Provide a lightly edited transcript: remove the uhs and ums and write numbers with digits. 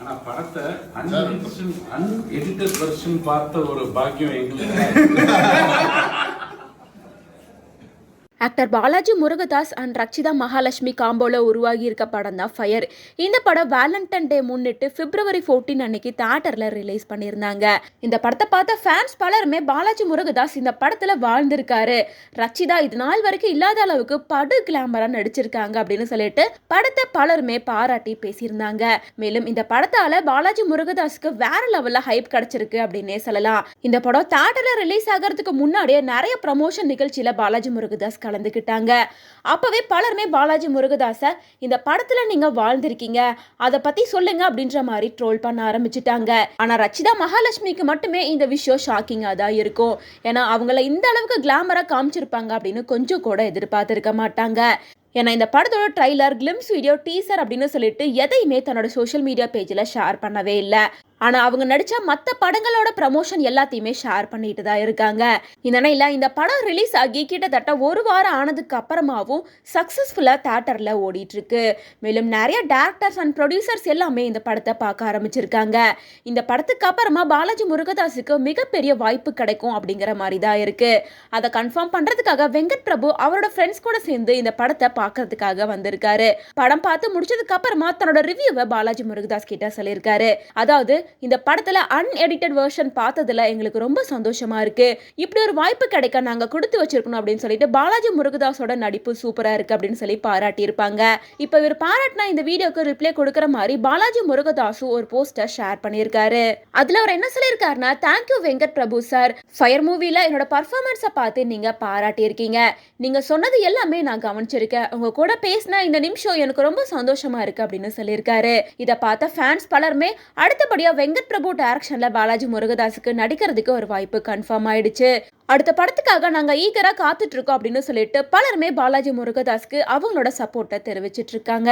ஆனா படத்தை unedited version பார்த்த ஒரு பாக்கியம் எங்களுக்கு. ஆக்டர் பாலாஜி முருகதாஸ் அண்ட் ரக்ஷிதா மகாலட்சுமி காம்போல உருவாகி இருக்க படம் தான் ஃபயர். இந்த படம் வேலண்டைன் டே முன்னிட்டு பிப்ரவரி 14 அன்னைக்கு தியேட்டர்ல ரிலீஸ் பண்ணியிருந்தாங்க. இந்த படத்தை பார்த்த ஃபேன்ஸ் பலருமே பாலாஜி முருகதாஸ் இந்த படத்துல வாழ்ந்திருக்காரு, ரக்ஷிதா இது நாள் வரைக்கும் இல்லாத அளவுக்கு படு கிளாமரா நடிச்சிருக்காங்க அப்படின்னு சொல்லிட்டு படத்தை பலருமே பாராட்டி பேசியிருந்தாங்க. மேலும் இந்த படத்தால பாலாஜி முருகதாஸ்க்கு வேற லெவல்ல ஹைப் கிடைச்சிருக்கு அப்படின்னே சொல்லலாம். இந்த படம் தியேட்டர்ல ரிலீஸ் ஆகிறதுக்கு முன்னாடியே நிறைய ப்ரமோஷன் நிகழ்ச்சியில பாலாஜி முருகதாஸ் கலந்துக்கிட்டாங்க. அப்பவே பலருமே பாலாஜி முருகதாஸ இந்த படத்துல நீங்க வாழ்ந்திருக்கீங்க, அதை பத்தி சொல்லுங்க அப்படின்ற மாதிரி ட்ரோல் பண்ண ஆரம்பிச்சுட்டாங்க. ஆனா ரக்ஷிதா மகாலட்சுமிக்கு மட்டுமே இந்த விஷயம் ஷாக்கிங்கா தான் இருக்கும். ஏன்னா அவங்கள இந்த அளவுக்கு கிளாமரா காமிச்சிருப்பாங்க அப்படின்னு கொஞ்சம் கூட எதிர்பார்த்திருக்க மாட்டாங்க. ஏன்னா இந்த படத்தோட ட்ரைலர், கிளிம்ஸ் வீடியோ, டீசர் அப்படின்னு சொல்லிட்டு எதையுமே தன்னோட சோஷியல் மீடியா பேஜ்ல ஷேர் பண்ணவே இல்லை. ஆனா அவங்க நடிச்ச மற்ற படங்களோட ப்ரமோஷன் எல்லாத்தையுமே ஷேர் பண்ணிட்டு தான் இருக்காங்க. இந்த நிலையில இந்த படம் ரிலீஸ் ஆகி கிட்டத்தட்ட ஒரு வாரம் ஆனதுக்கு அப்புறமாவும் சக்சஸ்ஃபுல்லா தியேட்டர்ல ஓடிட்டு இருக்கு. மேலும் நிறைய டேரக்டர்ஸ் அண்ட் ப்ரொடியூசர்ஸ் எல்லாமே இந்த படத்தை பார்க்க ஆரம்பிச்சிருக்காங்க. இந்த படத்துக்கு அப்புறமா பாலாஜி முருகதாஸுக்கு மிகப்பெரிய வாய்ப்பு கிடைக்கும் அப்படிங்கிற மாதிரி தான் இருக்கு. அதை கன்ஃபார்ம் பண்றதுக்காக வெங்கட் பிரபு அவரோட ஃப்ரெண்ட்ஸ் கூட சேர்ந்து இந்த படத்தை பார்க்கறதுக்காக வந்திருக்காரு. படம் பார்த்து முடிச்சதுக்கு அப்புறமா தன்னோட ரிவ்யூவை பாலாஜி முருகதாஸ் கிட்ட சொல்லியிருக்காரு. அதாவது, இந்த படத்துல அன்எடிட்டட் வெர்ஷன் பார்த்ததுல எங்களுக்கு ரொம்ப சந்தோஷமா இருக்கு, இப்படி ஒரு வாய்ப்பு கிடைக்க நாங்க கொடுத்து வச்சிருக்கணும் அப்படின்னு சொல்லிட்டு பாலாஜி முருகதாஸோட நடிப்பு சூப்பரா இருக்கு அப்படின்னு சொல்லி பாராட்டி இருப்பாங்க. இப்ப இவர் பாராட்டினா இந்த வீடியோக்கு ரிப்ளை கொடுக்கற மாதிரி பாலாஜி முருகதாசு ஒரு போஸ்டர் ஷேர் பண்ணியிருக்காரு. அதுல அவர் என்ன சொல்லியிருக்காருன்னா, thank you Venkat Prabhu sir, fire மூவில என்னோட பர்ஃபார்மன்ஸை பார்த்து நீங்க பாராட்டி இருக்கீங்க, நீங்க சொன்னது எல்லாமே நான் கவனிச்சிருக்கேன், உங்க கூட பேசின இந்த நிமிஷம் எனக்கு ரொம்ப சந்தோஷமா இருக்கு அப்படின்னு சொல்லியிருக்காரு. இதை பார்த்த ஃபேன்ஸ் பலருமே அடுத்தபடியா வெங்கட் பிரபு டைரக்ஷன்ல பாலாஜி முருகதாஸுக்கு நடிக்கிறதுக்கு ஒரு வாய்ப்பு கன்ஃபார்ம் ஆயிடுச்சு, அடுத்த படத்துக்காக நாங்க ஈகரா காத்துட்டு இருக்கோம் அப்படின்னு சொல்லிட்டு பலருமே பாலாஜி முருகதாஸ்க்கு அவங்களோட சப்போர்ட்டை தெரிவிச்சிட்டு இருக்காங்க.